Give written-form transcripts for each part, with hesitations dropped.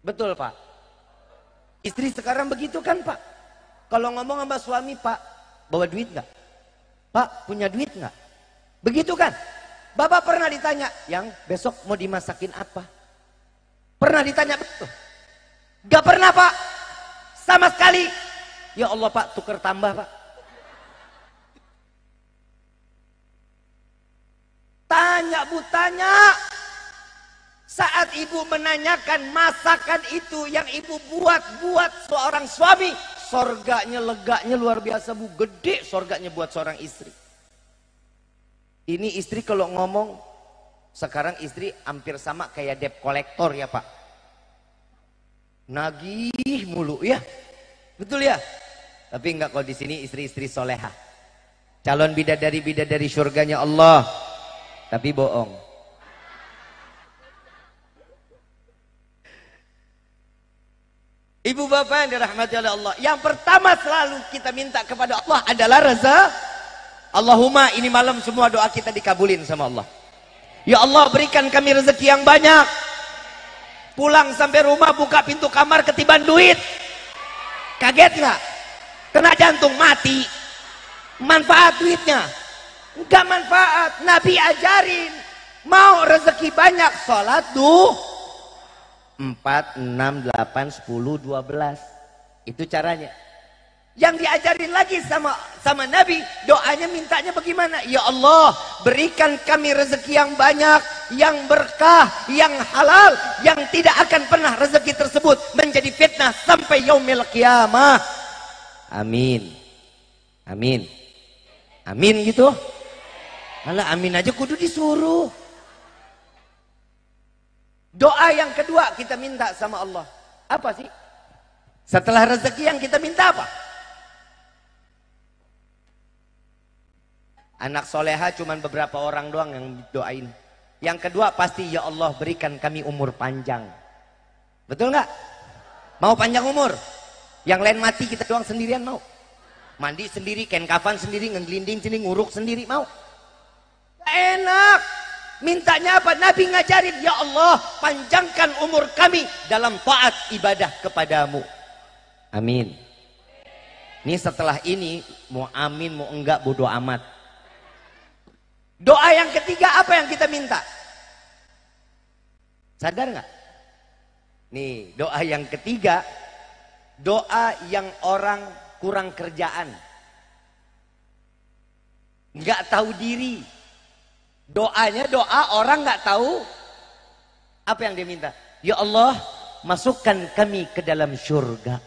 Betul Pak. Istri sekarang begitu kan Pak. Kalau ngomong sama suami, Pak, bawa duit nggak? Pak, punya duit nggak? Begitu kan? Bapak pernah ditanya, yang besok mau dimasakin apa? Pernah ditanya betul? Gak pernah Pak. Sama sekali. Ya Allah Pak, tuker tambah Pak. Tanya Bu, tanya. Saat ibu menanyakan masakan itu yang ibu buat seorang suami, sorganya, leganya luar biasa Bu. Gede sorganya buat seorang istri. Ini istri kalau ngomong, sekarang istri hampir sama kayak debt collector ya Pak. Nagih mulu ya. Betul ya? Tapi enggak kalau di sini istri-istri soleha. Calon bidadari-bidadari surganya Allah. Tapi bohong. Ibu bapak yang dirahmati oleh Allah, yang pertama selalu kita minta kepada Allah adalah rezeki. Allahumma, ini malam semua doa kita dikabulin sama Allah. Ya Allah, berikan kami rezeki yang banyak. Pulang sampai rumah buka pintu kamar ketiban duit. Kaget nggak? Kena jantung mati. Manfaat duitnya? Enggak manfaat. Nabi ajarin, mau rezeki banyak, sholat 4, 6, 8, 10, 12. Itu caranya. Yang diajarin lagi sama Nabi, doanya mintanya bagaimana? Ya Allah, berikan kami rezeki yang banyak, yang berkah, yang halal, yang tidak akan pernah rezeki tersebut menjadi fitnah sampai yaumil qiyamah. Amin. Amin. Amin gitu. Alah, amin aja kudu disuruh. Doa yang kedua kita minta sama Allah. Apa sih? Setelah rezeki yang kita minta apa? Anak soleha cuman beberapa orang doang yang doain. Yang kedua pasti, ya Allah berikan kami umur panjang. Betul nggak? Mau panjang umur? Yang lain mati, kita doang sendirian mau? Mandi sendiri, kain kafan sendiri, ngeglinding sendiri, nguruk sendiri, mau? Enak. Mintanya apa? Nabi ngajarin, ya Allah panjangkan umur kami dalam taat ibadah kepadamu. Amin. Ini setelah ini mau amin mau enggak bodo amat. Doa yang ketiga apa yang kita minta? Sadar nggak? Nih doa yang ketiga, doa yang orang kurang kerjaan, nggak tahu diri. Doanya doa orang nggak tahu apa yang dia minta. Ya Allah, masukkan kami ke dalam surga.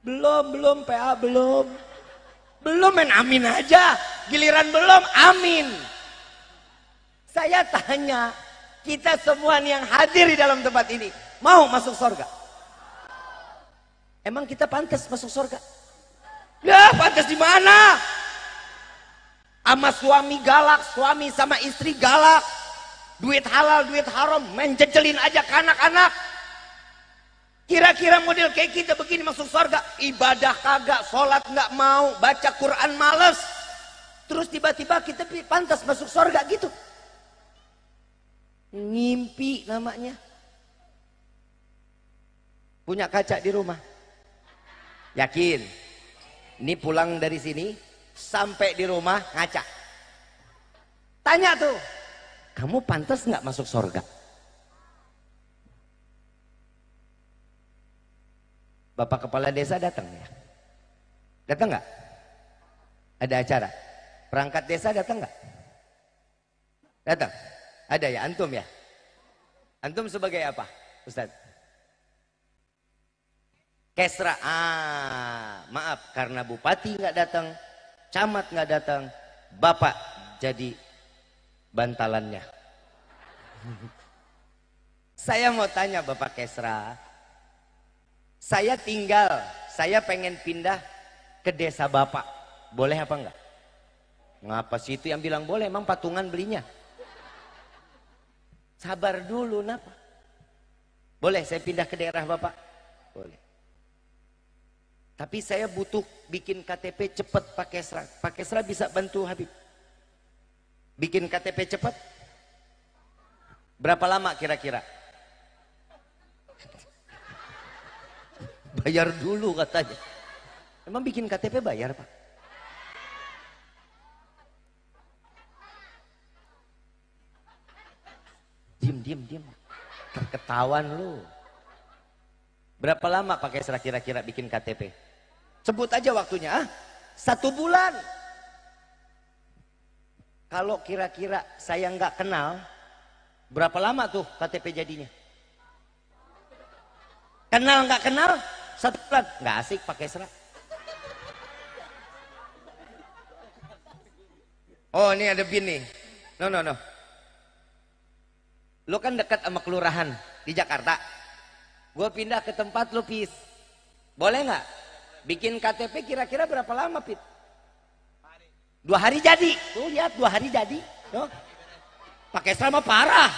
Belum PA belum main amin aja, giliran belum amin. Saya tanya, kita semua yang hadir di dalam tempat ini mau masuk surga? Emang kita pantas masuk surga? Ya pantas di mana? Sama suami galak, suami sama istri galak, duit halal, duit haram, main jejelin aja ke anak-anak. Kira-kira model kayak kita begini masuk surga? Ibadah kagak, sholat nggak mau, baca Quran males. Terus tiba-tiba kita pantas masuk surga gitu? Ngimpi namanya. Punya kaca di rumah? Yakin? Ini pulang dari sini, sampai di rumah ngaca. Tanya tuh, kamu pantas nggak masuk surga? Bapak kepala desa datang ya? Datang nggak? Ada acara? Perangkat desa datang nggak? Datang? Ada ya? Antum ya? Antum sebagai apa, Ustaz? Kesra. Maaf, karena bupati nggak datang, camat nggak datang, bapak jadi bantalannya. Saya mau tanya Bapak Kesra, saya pengen pindah ke desa bapak, boleh apa enggak? Ngapa sih itu yang bilang boleh? Emang patungan belinya? Sabar dulu, napa? Boleh saya pindah ke daerah bapak? Boleh. Tapi saya butuh bikin KTP cepat Pak Kesra. Pak Kesra bisa bantu Habib bikin KTP cepat? Berapa lama kira-kira? Bayar dulu katanya. Emang bikin KTP bayar, Pak? Diem. Terketahuan lu. Berapa lama pakai Esra kira-kira bikin KTP? Sebut aja waktunya. 1 bulan. Kalau kira-kira saya nggak kenal, berapa lama tuh KTP jadinya? Kenal nggak kenal? 1 bulan. Nggak asik pakai Esra. Oh, ini ada bin nih. No. Lo kan dekat sama kelurahan di Jakarta. Gue pindah ke tempat lo, Pis. Boleh nggak? Bikin KTP kira-kira berapa lama, Pit? 2 hari jadi. Tuh lihat, 2 hari jadi. Tuh. Pakai selama parah.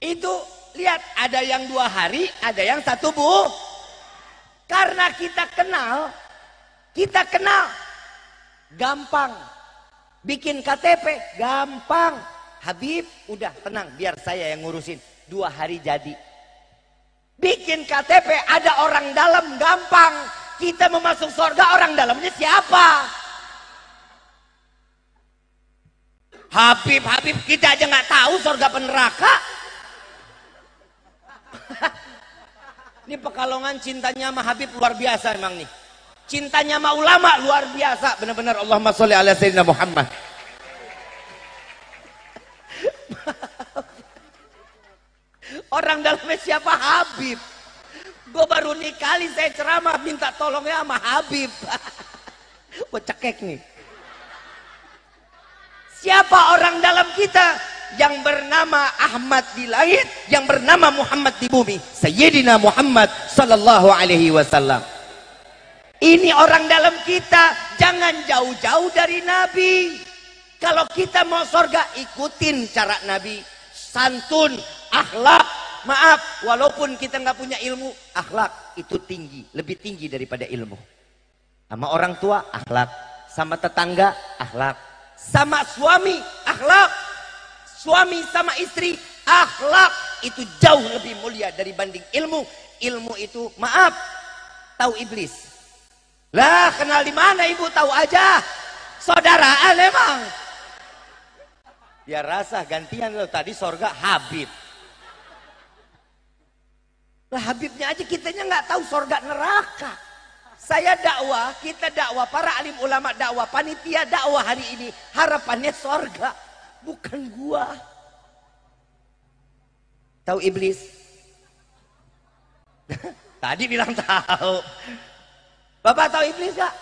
Itu lihat, ada yang 2 hari, ada yang 1 bu. Karena kita kenal, gampang. Bikin KTP gampang. Habib, udah tenang, biar saya yang ngurusin. 2 hari jadi. Bikin KTP ada orang dalam gampang. Kita mau masuk surga, orang dalamnya siapa? Habib, kita aja nggak tahu surga apa neraka. Ini Pekalongan cintanya sama Habib luar biasa emang nih. Cintanya sama ulama luar biasa. Benar-benar Allahumma sholli ala sayyidina Muhammad. Orang dalamnya siapa? Habib. Gue baru kali saya ceramah minta tolongnya sama Habib. Gue cekek nih. Siapa orang dalam kita? Yang bernama Ahmad di langit, yang bernama Muhammad di bumi. Sayyidina Muhammad sallallahu alaihi wasallam. Ini orang dalam kita. Jangan jauh-jauh dari Nabi. Kalau kita mau surga, ikutin cara Nabi. Santun, akhlak. Maaf, walaupun kita nggak punya ilmu, akhlak itu tinggi, lebih tinggi daripada ilmu. Sama orang tua, akhlak. Sama tetangga, akhlak. Sama suami, akhlak. Suami sama istri, akhlak itu jauh lebih mulia dibanding ilmu. Ilmu itu, maaf, tahu iblis. Lah, kenal di mana ibu? Tahu aja. Saudaraan emang. Ya rasa gantian lo tadi sorga Habib. Lah Habibnya aja kitanya nggak tahu sorga neraka. Saya dakwah, kita dakwah, para alim ulama dakwah, panitia dakwah hari ini harapannya sorga, bukan gua. Tahu iblis? Tadi bilang tahu. Bapak tahu iblis gak?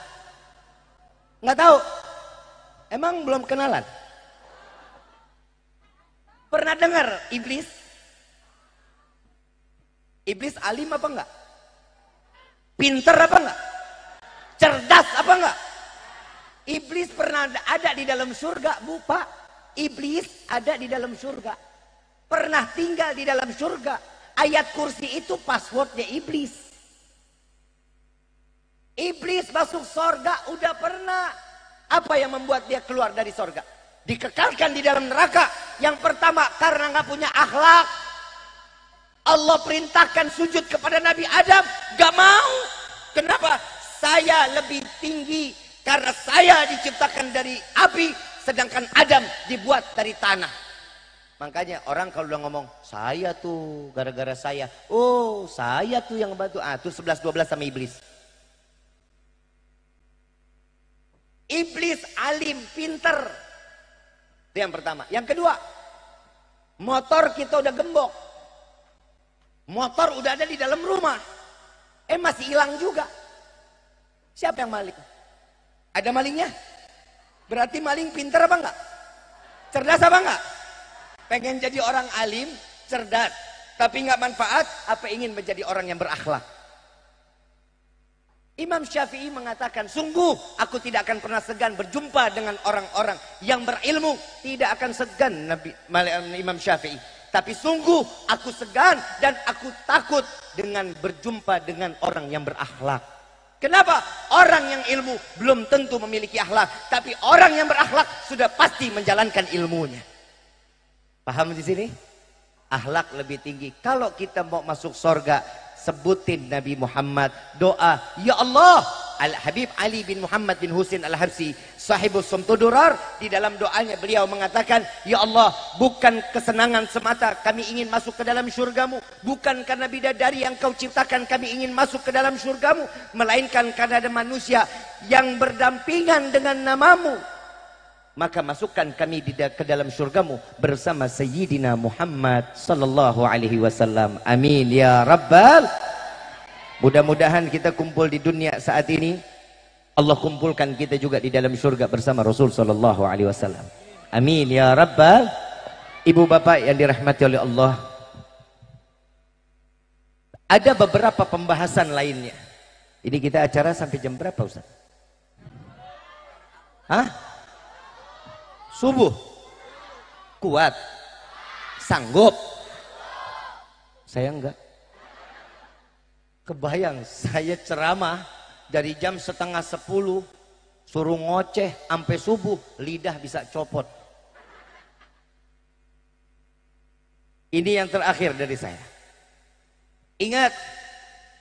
Nggak tahu? Emang belum kenalan? Pernah dengar iblis? Iblis alim apa enggak? Pinter apa enggak? Cerdas apa enggak? Iblis pernah ada di dalam surga, Bu Pak. Iblis ada di dalam surga. Pernah tinggal di dalam surga. Ayat kursi itu passwordnya iblis. Iblis masuk surga udah pernah. Apa yang membuat dia keluar dari surga? Dikekalkan di dalam neraka. Yang pertama karena nggak punya akhlak. Allah perintahkan sujud kepada Nabi Adam, gak mau. Kenapa? Saya lebih tinggi karena saya diciptakan dari api, sedangkan Adam dibuat dari tanah. Makanya orang kalau udah ngomong, saya tuh gara-gara saya. Oh, saya tuh yang bantu. Ah, tuh 11-12 sama iblis. Iblis alim, pinter. Itu yang pertama. Yang kedua, motor kita udah gembok. Motor udah ada di dalam rumah. Masih hilang juga. Siapa yang maling? Ada malingnya? Berarti maling pinter apa enggak? Cerdas apa enggak? Pengen jadi orang alim, cerdas. Tapi enggak manfaat, apa ingin menjadi orang yang berakhlak? Imam Syafi'i mengatakan, sungguh aku tidak akan pernah segan berjumpa dengan orang-orang yang berilmu. Tidak akan segan Imam Syafi'i. Tapi sungguh aku segan dan aku takut dengan berjumpa dengan orang yang berakhlak. Kenapa? Orang yang ilmu belum tentu memiliki akhlak. Tapi orang yang berakhlak sudah pasti menjalankan ilmunya. Paham di sini? Akhlak lebih tinggi. Kalau kita mau masuk surga, sebutin Nabi Muhammad, doa, ya Allah. Al-Habib Ali bin Muhammad bin Husin Al-Habsi, sahibus Sumtudurar, di dalam doanya beliau mengatakan, ya Allah, bukan kesenangan semata kami ingin masuk ke dalam syurgamu, bukan karena bidadari yang kau ciptakan kami ingin masuk ke dalam syurgamu, melainkan karena ada manusia yang berdampingan dengan namamu, maka masukkan kami ke dalam syurgamu bersama Sayyidina Muhammad sallallahu alaihi wasallam. Amin ya rabbal. Mudah-mudahan kita kumpul di dunia saat ini, Allah kumpulkan kita juga di dalam syurga bersama Rasul sallallahu alaihi wasallam. Amin ya rabbal. Ibu bapak yang dirahmati oleh Allah, ada beberapa pembahasan lainnya. Ini kita acara sampai jam berapa Ustaz? Hah? Subuh? Kuat? Sanggup? Saya enggak. Kebayang saya ceramah dari jam 9:30 suruh ngoceh sampai subuh, lidah bisa copot. Ini yang terakhir dari saya. Ingat,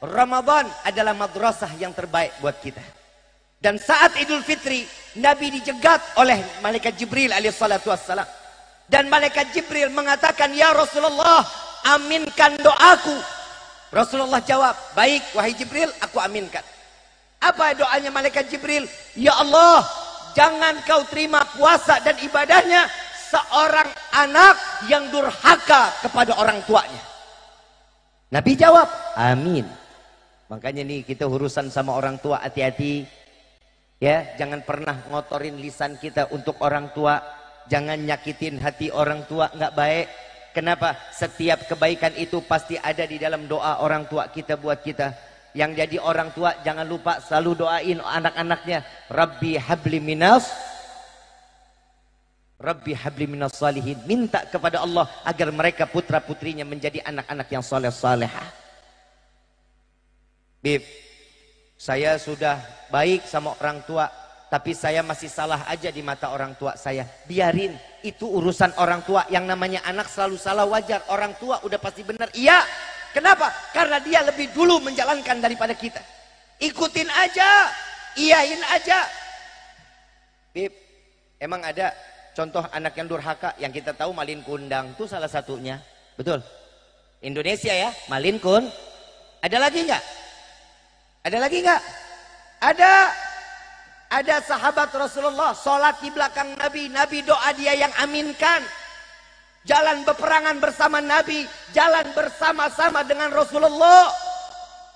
Ramadan adalah madrasah yang terbaik buat kita. Dan saat Idul Fitri, Nabi dijegat oleh malaikat Jibril alaihissalatu wassalam. Dan malaikat Jibril mengatakan, ya Rasulullah, aminkan doaku. Rasulullah jawab, baik wahai Jibril, aku aminkan. Apa doanya malaikat Jibril? Ya Allah, jangan kau terima puasa dan ibadahnya seorang anak yang durhaka kepada orang tuanya. Nabi jawab, amin. Makanya nih kita urusan sama orang tua hati-hati. Ya, jangan pernah ngotorin lisan kita untuk orang tua. Jangan nyakitin hati orang tua, nggak baik. Kenapa? Setiap kebaikan itu pasti ada di dalam doa orang tua kita buat kita. Yang jadi orang tua jangan lupa selalu doain anak-anaknya. Rabbi habli minas salihin. Minta kepada Allah agar mereka putra putrinya menjadi anak-anak yang soleh salehah. Bib, saya sudah baik sama orang tua, tapi saya masih salah aja di mata orang tua saya. Biarin, itu urusan orang tua. Yang namanya anak selalu salah, wajar. Orang tua udah pasti benar. Iya. Kenapa? Karena dia lebih dulu menjalankan daripada kita. Ikutin aja, iyain aja. Bib, emang ada contoh anak yang durhaka? Yang kita tahu Malin Kundang itu salah satunya. Betul? Indonesia ya, Malin Kun. Ada lagi nggak? Ada lagi nggak? Ada. Ada sahabat Rasulullah sholat di belakang Nabi. Nabi doa dia yang aminkan. Jalan beperangan bersama Nabi. Jalan bersama-sama dengan Rasulullah.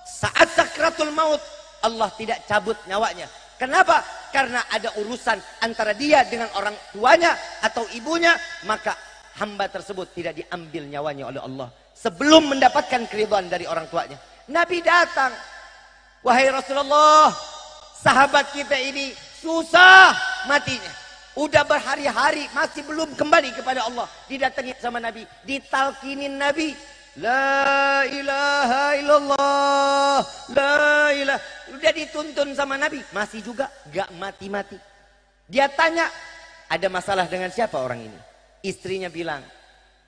Saat sakratul maut, Allah tidak cabut nyawanya. Kenapa? Karena ada urusan antara dia dengan orang tuanya atau ibunya. Maka hamba tersebut tidak diambil nyawanya oleh Allah sebelum mendapatkan keridhaan dari orang tuanya. Nabi datang. Wahai Rasulullah, sahabat kita ini susah matinya. Udah berhari-hari masih belum kembali kepada Allah. Didatangi sama Nabi. Ditalkinin Nabi. La ilaha illallah. La ilaha. Udah dituntun sama Nabi. Masih juga gak mati-mati. Dia tanya. Ada masalah dengan siapa orang ini? Istrinya bilang.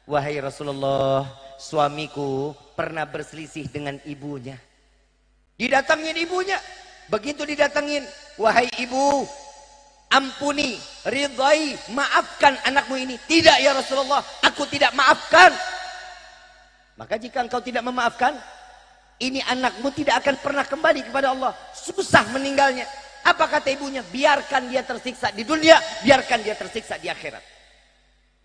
Wahai Rasulullah, suamiku pernah berselisih dengan ibunya. Didatangin ibunya. Begitu didatengin, wahai ibu, ampuni, ridhai, maafkan anakmu ini. Tidak ya Rasulullah, aku tidak maafkan. Maka jika engkau tidak memaafkan, ini anakmu tidak akan pernah kembali kepada Allah. Susah meninggalnya. Apa kata ibunya? Biarkan dia tersiksa di dunia, biarkan dia tersiksa di akhirat.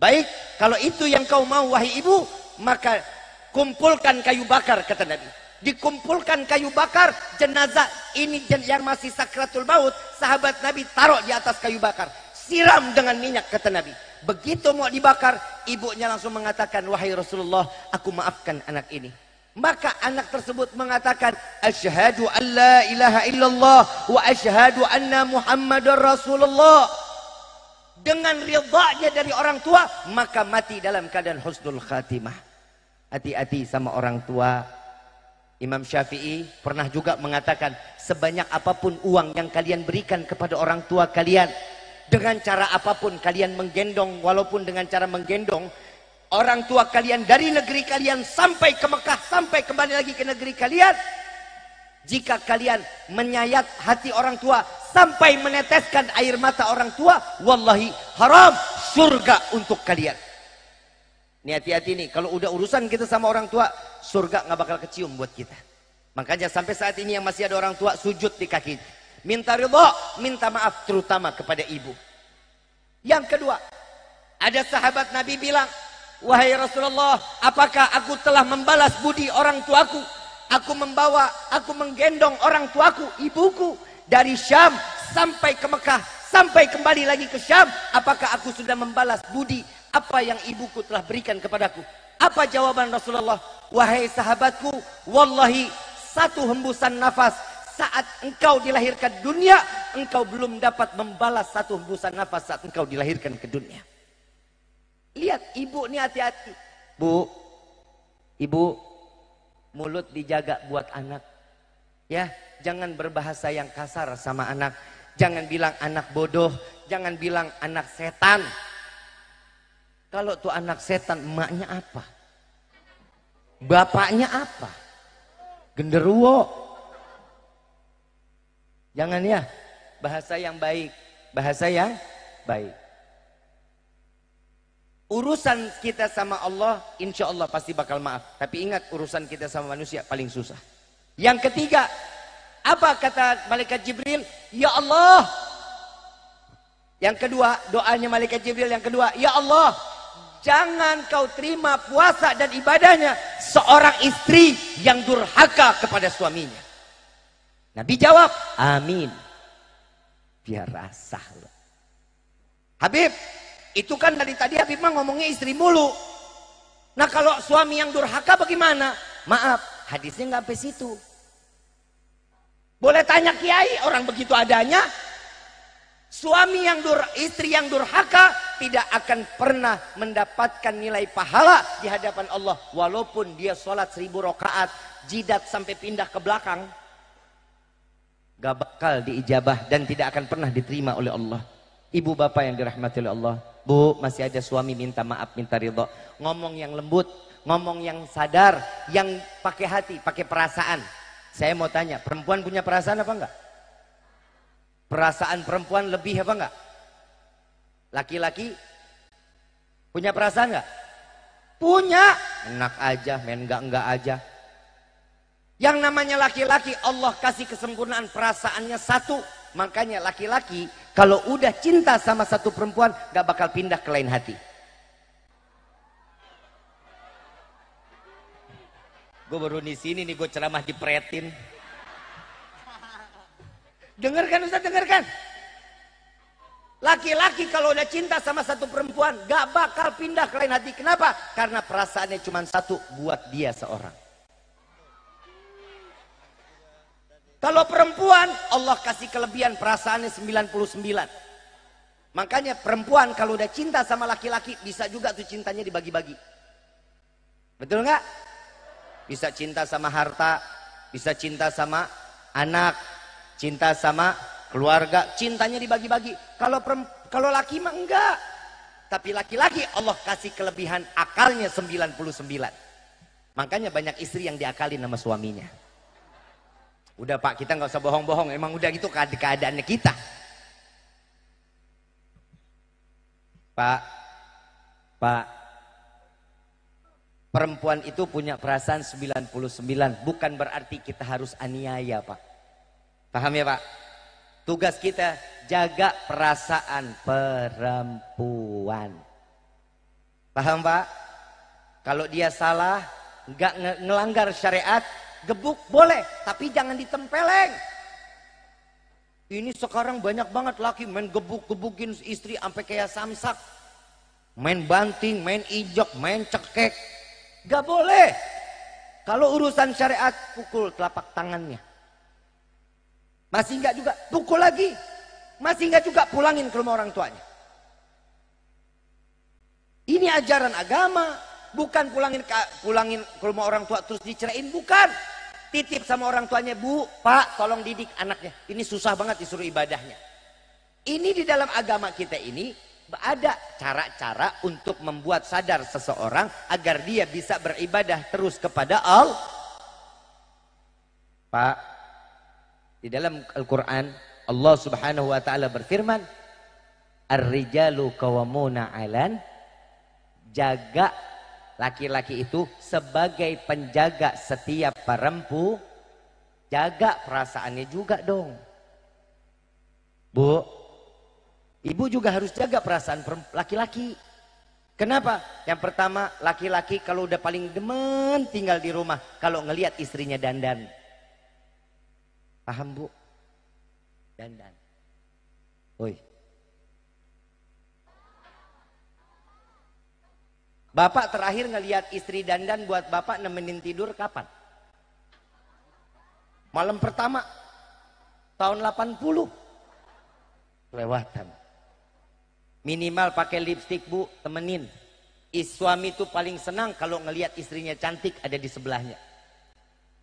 Baik, kalau itu yang kau mau wahai ibu, maka kumpulkan kayu bakar, kata Nabi. Dikumpulkan kayu bakar, jenazah ini yang masih sakratul maut, sahabat Nabi taruh di atas kayu bakar, siram dengan minyak, kata Nabi. Begitu mau dibakar, ibunya langsung mengatakan, wahai Rasulullah, aku maafkan anak ini. Maka anak tersebut mengatakan, asyhadu an la ilaha illallah wa asyhadu anna Muhammadar Rasulullah. Dengan ridhanya dari orang tua, maka mati dalam keadaan husnul khatimah. Hati-hati sama orang tua. Imam Syafi'i pernah juga mengatakan, sebanyak apapun uang yang kalian berikan kepada orang tua kalian, dengan cara apapun kalian menggendong, walaupun dengan cara menggendong orang tua kalian dari negeri kalian sampai ke Mekah, sampai kembali lagi ke negeri kalian. Jika kalian menyayat hati orang tua sampai meneteskan air mata orang tua, wallahi haram surga untuk kalian. Ini hati-hati nih, kalau udah urusan kita sama orang tua, surga nggak bakal kecium buat kita. Makanya sampai saat ini yang masih ada orang tua sujud di kaki, minta ridha, minta maaf terutama kepada ibu. Yang kedua, ada sahabat Nabi bilang, wahai Rasulullah, apakah aku telah membalas budi orang tuaku? Aku menggendong orang tuaku, ibuku dari Syam sampai ke Mekah, sampai kembali lagi ke Syam. Apakah aku sudah membalas budi apa yang ibuku telah berikan kepadaku? Apa jawaban Rasulullah? Wahai sahabatku, wallahi satu hembusan nafas saat engkau dilahirkan dunia, engkau belum dapat membalas satu hembusan nafas saat engkau dilahirkan ke dunia. Lihat ibu nih, hati-hati. Bu, ibu, mulut dijaga buat anak. Ya, jangan berbahasa yang kasar sama anak. Jangan bilang anak bodoh, jangan bilang anak setan. Kalau tuh anak setan, emaknya apa? Bapaknya apa? Genderuwo. Jangan ya, bahasa yang baik, bahasa yang baik. Urusan kita sama Allah, insya Allah pasti bakal maaf. Tapi ingat, urusan kita sama manusia paling susah. Yang ketiga, apa kata malaikat Jibril? Ya Allah. Yang kedua, doanya malaikat Jibril yang kedua, ya Allah, jangan kau terima puasa dan ibadahnya seorang istri yang durhaka kepada suaminya. Nabi jawab, amin. Biar rasa. Habib, itu kan dari tadi Habib mah ngomongnya istri mulu. Nah kalau suami yang durhaka bagaimana? Maaf, hadisnya nggak sampai situ. Boleh tanya kiai, orang begitu adanya. Suami yang istri yang durhaka tidak akan pernah mendapatkan nilai pahala di hadapan Allah. Walaupun dia sholat 1000 rakaat, jidat sampai pindah ke belakang, gak bakal diijabah dan tidak akan pernah diterima oleh Allah. Ibu bapak yang dirahmati oleh Allah, bu, masih ada suami minta maaf, minta ridho. Ngomong yang lembut, ngomong yang sadar, yang pakai hati, pakai perasaan. Saya mau tanya, perempuan punya perasaan apa enggak? Perasaan perempuan lebih apa enggak? Laki-laki punya perasaan enggak? Punya. Enak aja, main enggak aja. Yang namanya laki-laki, Allah kasih kesempurnaan perasaannya satu. Makanya laki-laki kalau udah cinta sama satu perempuan gak bakal pindah ke lain hati. Gue baru di sini nih, gue ceramah dipretin. Dengarkan Ustaz, dengarkan. Laki-laki kalau udah cinta sama satu perempuan gak bakal pindah ke lain hati. Kenapa? Karena perasaannya cuma satu, buat dia seorang. Kalau perempuan, Allah kasih kelebihan perasaannya 99. Makanya perempuan kalau udah cinta sama laki-laki, bisa juga tuh cintanya dibagi-bagi. Betul nggak? Bisa cinta sama harta, bisa cinta sama anak, cinta sama keluarga, cintanya dibagi-bagi. Kalau laki mah enggak. Tapi laki-laki Allah kasih kelebihan akalnya 99. Makanya banyak istri yang diakalin sama suaminya. Udah Pak, kita nggak usah bohong-bohong. Emang udah gitu keadaannya kita. Pak, perempuan itu punya perasaan 99. Bukan berarti kita harus aniaya, Pak. Paham ya, Pak? Tugas kita jaga perasaan perempuan. Paham, Pak? Kalau dia salah, nggak ngelanggar syariat, gebuk boleh, tapi jangan ditempeleng. Ini sekarang banyak banget laki main gebuk-gebukin istri sampai kayak samsak. Main banting, main ijok, main cekek. Gak boleh. Kalau urusan syariat, pukul telapak tangannya. Masih enggak juga, pukul lagi. Masih enggak juga, pulangin ke rumah orang tuanya. Ini ajaran agama. Bukan pulangin ke rumah orang tua terus diceraiin, bukan. Titip sama orang tuanya, Bu, Pak, tolong didik anaknya. Ini susah banget disuruh ibadahnya. Ini di dalam agama kita ini, Ada cara-cara untuk membuat sadar seseorang agar dia bisa beribadah terus kepada Allah. Pak, di dalam Al-Quran Allah subhanahu wa ta'ala berfirman, Ar-rijalu qawwamuna 'alan, jaga, laki-laki itu sebagai penjaga setiap perempuan, jaga perasaannya juga dong. Bu, ibu juga harus jaga perasaan laki-laki. Kenapa? Yang pertama, laki-laki kalau udah paling demen tinggal di rumah kalau ngelihat istrinya dandan. Paham bu? Dandan. Woi. Bapak terakhir ngelihat istri dandan buat bapak nemenin tidur kapan? Malam pertama tahun 80. Kelewatan. Minimal pakai lipstik bu, temenin. Suami itu paling senang kalau ngelihat istrinya cantik ada di sebelahnya.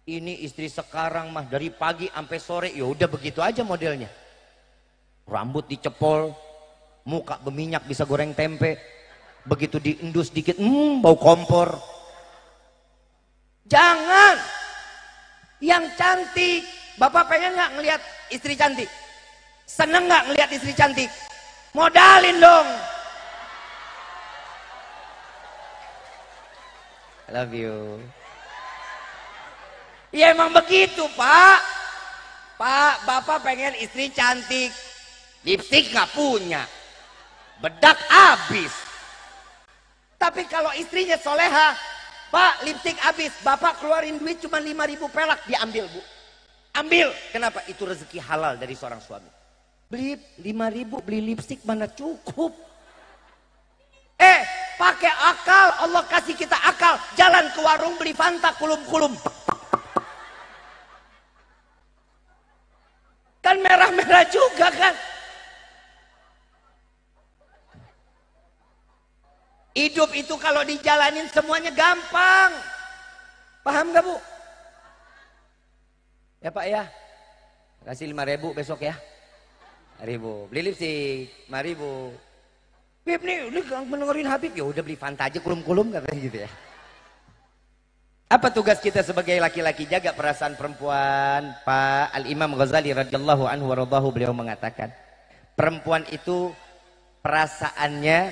Ini istri sekarang mah dari pagi sampai sore ya udah begitu aja modelnya. Rambut dicepol, muka berminyak bisa goreng tempe. Begitu diendus dikit, bau kompor. Jangan. Yang cantik. Bapak pengen nggak ngelihat istri cantik? Seneng nggak ngelihat istri cantik? Modalin dong. I love you. Ya emang begitu pak. Pak, bapak pengen istri cantik. Lipstik nggak punya. Bedak habis. Tapi kalau istrinya soleha, pak lipstik habis. Bapak keluarin duit cuma 5.000 pelak. Diambil bu. Ambil. Kenapa? Itu rezeki halal dari seorang suami. Beli 5.000 beli lipstik mana cukup. Pakai akal. Allah kasih kita akal. Jalan ke warung beli Fanta kulum-kulum. Kan merah-merah juga kan. Hidup itu kalau dijalanin semuanya gampang. Paham gak bu? Ya pak ya. Kasih 5.000 besok ya. 5.000. Beli lipstik 5.000. Bib nih mendengarin Habib, ya udah beli Fanta aja kulum-kulum katanya gitu ya. Apa tugas kita sebagai laki-laki? Jaga perasaan perempuan. Pak Al-Imam Ghazali radhiyallahu anhu waradahu, beliau mengatakan, perempuan itu perasaannya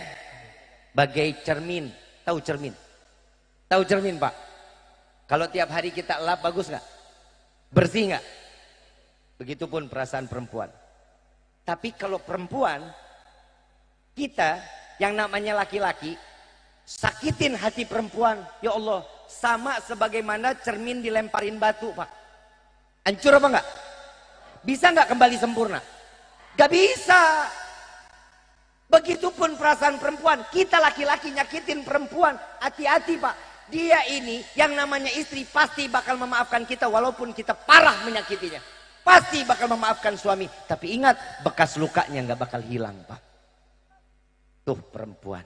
bagai cermin. Tahu cermin? Tahu cermin pak? Kalau tiap hari kita lap bagus nggak? Bersih nggak? Begitupun perasaan perempuan. Tapi kalau perempuan, kita yang namanya laki-laki sakitin hati perempuan, ya Allah, sama sebagaimana cermin dilemparin batu pak. Hancur apa enggak? Bisa nggak kembali sempurna? Gak bisa. Begitupun perasaan perempuan. Kita laki-laki nyakitin perempuan, hati-hati pak. Dia ini yang namanya istri pasti bakal memaafkan kita walaupun kita parah menyakitinya. Pasti bakal memaafkan suami. Tapi ingat, bekas lukanya nggak bakal hilang pak. Tuh perempuan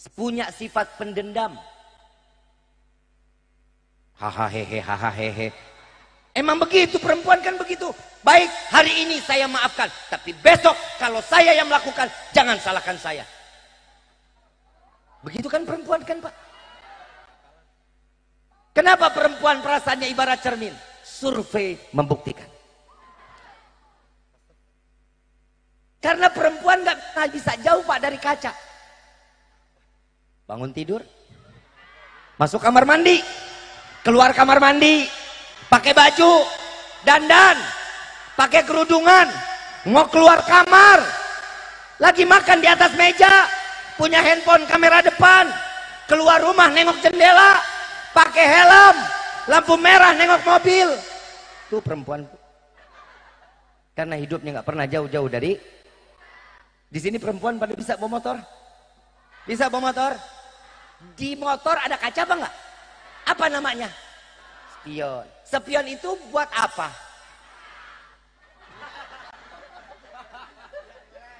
punya sifat pendendam. Hahaha hehe, hahaha hehe. Emang begitu, perempuan kan begitu. Baik, hari ini saya maafkan, tapi besok kalau saya yang melakukan, jangan salahkan saya. Begitu kan perempuan kan pak? Kenapa perempuan perasaannya ibarat cermin? Survei membuktikan. Karena perempuan nggak bisa jauh pak dari kaca. Bangun tidur, masuk kamar mandi, keluar kamar mandi, pakai baju, dandan, pakai kerudungan, mau keluar kamar, lagi makan di atas meja, punya handphone kamera depan, keluar rumah nengok jendela, pakai helm, lampu merah nengok mobil. Tuh perempuan. Karena hidupnya nggak pernah jauh-jauh dari. Di sini perempuan pada bisa bawa motor? Bisa bawa motor? Di motor ada kaca apa enggak? Apa namanya? Spion. Spion itu buat apa?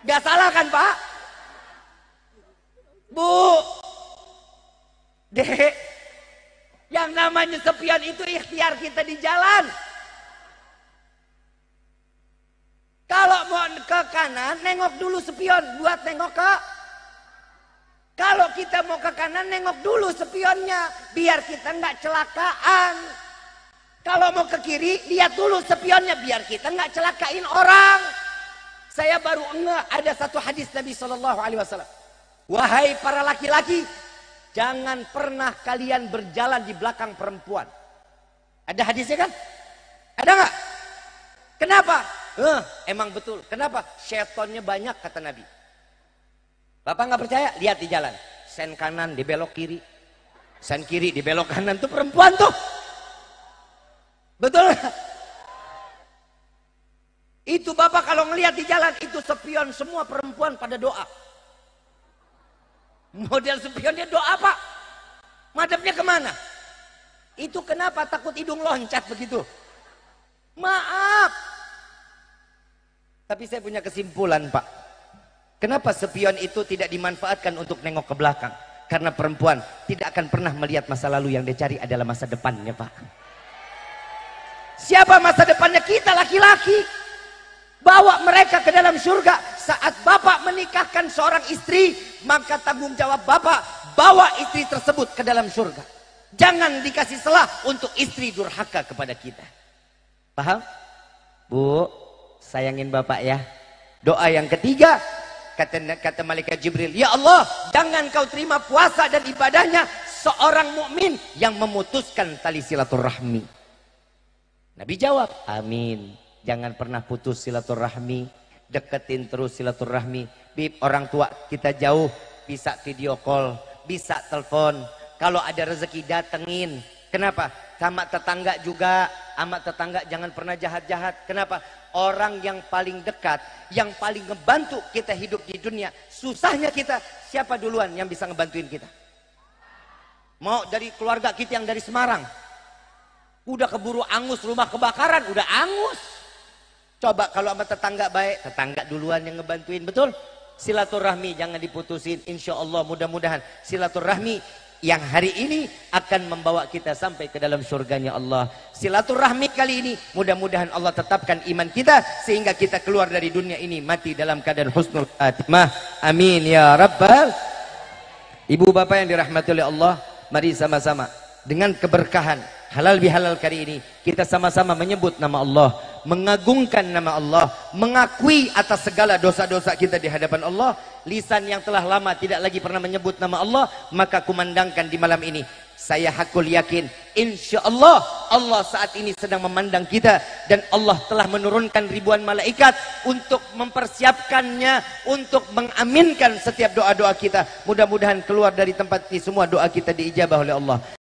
Gak salah kan pak? Bu, Dek, yang namanya spion itu ikhtiar kita di jalan. Kalau mau ke kanan, nengok dulu spion buat nengok ke Kalau kita mau ke kanan, nengok dulu spionnya, biar kita nggak celakaan. Kalau mau ke kiri, lihat dulu spionnya, biar kita nggak celakain orang. Saya baru ngeh ada satu hadis Nabi SAW. Wahai para laki-laki, jangan pernah kalian berjalan di belakang perempuan. Ada hadisnya kan? Ada nggak? Kenapa? Emang betul. Kenapa? Syaitonnya banyak kata Nabi. Bapak nggak percaya? Lihat di jalan. Sen kanan dibelok kiri. Sen kiri dibelok kanan, tuh perempuan tuh. Betul? Itu Bapak kalau ngelihat di jalan, itu spion semua perempuan pada doa. Model spionnya doa Pak. Madepnya kemana? Itu kenapa takut hidung loncat begitu? Maaf. Tapi saya punya kesimpulan Pak. Kenapa spion itu tidak dimanfaatkan untuk nengok ke belakang? Karena perempuan tidak akan pernah melihat masa lalu, yang dia cari adalah masa depannya Pak. Siapa masa depannya? Kita laki-laki. Bawa mereka ke dalam surga. Saat Bapak menikahkan seorang istri, maka tanggung jawab Bapak bawa istri tersebut ke dalam surga. Jangan dikasih celah untuk istri durhaka kepada kita. Paham? Bu, sayangin Bapak ya. Doa yang ketiga, kata malaikat Jibril, ya Allah, jangan kau terima puasa dan ibadahnya seorang mukmin yang memutuskan tali silaturahmi. Nabi jawab, amin. Jangan pernah putus silaturahmi, deketin terus silaturahmi. Bib, orang tua kita jauh, bisa video call, bisa telepon. Kalau ada rezeki datengin. Kenapa? Sama tetangga juga, sama tetangga jangan pernah jahat-jahat. Kenapa? Orang yang paling dekat, yang paling ngebantu kita hidup di dunia, susahnya kita, siapa duluan yang bisa ngebantuin kita? Mau dari keluarga kita yang dari Semarang, udah keburu angus, rumah kebakaran, udah angus. Coba kalau sama tetangga baik, tetangga duluan yang ngebantuin, betul? Silaturahmi jangan diputusin. Insya Allah mudah-mudahan silaturahmi yang hari ini akan membawa kita sampai ke dalam surganya Allah. Silaturahmi kali ini mudah-mudahan Allah tetapkan iman kita sehingga kita keluar dari dunia ini mati dalam keadaan husnul khatimah. Amin ya rabbal. Ibu bapak yang dirahmati oleh Allah, mari sama-sama dengan keberkahan halal bihalal kali ini kita sama-sama menyebut nama Allah, mengagungkan nama Allah, mengakui atas segala dosa-dosa kita di hadapan Allah. Lisan yang telah lama tidak lagi pernah menyebut nama Allah, maka kumandangkan di malam ini, saya hakul yakin insya Allah Allah saat ini sedang memandang kita, dan Allah telah menurunkan ribuan malaikat untuk mempersiapkannya, untuk mengaminkan setiap doa-doa kita. Mudah-mudahan keluar dari tempat ini semua doa kita diijabah oleh Allah.